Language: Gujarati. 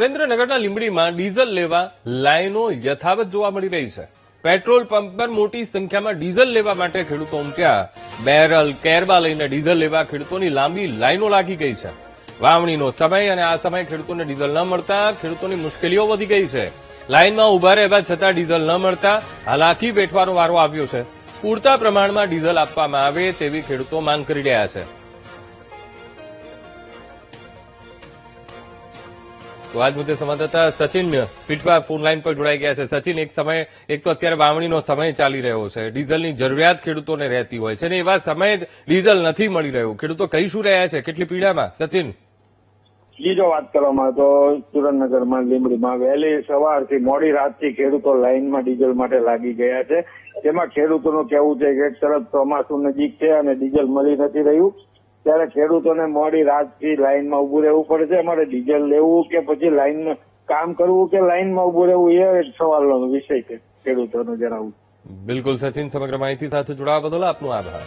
સુરેન્દ્રનગરના લીંબડીમાં ડીઝલ લેવા લાઈનો યથાવત જોવા મળી રહી છે। પેટ્રોલ પંપ પર મોટી સંખ્યામાં ડીઝલ લેવા માટે ખેડૂતો ઉમટ્યા। બેરલ કેરબા લઈને ડીઝલ લેવા ખેડૂતોની લાંબી લાઈનો લાગી ગઈ છે। વાવણીનો સમય અને આ સમયે ખેડૂતોને ડીઝલ ન મળતા ખેડૂતોની મુશ્કેલીઓ વધી ગઈ છે। લાઈનમાં ઉભા રહેવા છતાં ડીઝલ ન મળતા હાલાકી વેઠવાનો વારો આવ્યો છે। પૂરતા પ્રમાણમાં ડીઝલ આપવામાં આવે તેવી ખેડૂતો માંગ કરી રહ્યા છે। તો આજ મુદ્દે સંવાદદાતા સચિન પીઠવા ફોન લાઈન પર જોડાઈ ગયા છે। સચિન, એક તો અત્યારે વાવણીનો સમય ચાલી રહ્યો છે, ડીઝલની જરૂરિયાત ખેડૂતોને રહેતી હોય છે, અને એવા સમયે ડીઝલ નથી મળી રહ્યું, ખેડૂતો કહી શું રહ્યા છે, કેટલી પીડામાં? સચિન, બીજો વાત કરવામાં તો સુરેન્દ્રનગરમાં લીંબડીમાં વહેલી સવારથી મોડી રાતથી ખેડૂતો લાઈનમાં ડીઝલ માટે લાગી ગયા છે। તેમાં ખેડૂતોનું કહેવું છે કે એક તરફ ચોમાસું નજીક છે અને ડીઝલ મળી નથી રહ્યું, ત્યારે ખેડૂતોને મોડી રાતથી લાઈનમાં ઉભું રહેવું પડે છે। અમારે ડીઝલ લેવું કે પછી લાઈનમાં કામ કરવું કે લાઈનમાં ઉભું રહેવું એ એક સવાલનો વિષય છે ખેડૂતોને જણાવવું। બિલકુલ સચિન, સમગ્ર માહિતી સાથે જોડાવા બદલ આપનો આભાર।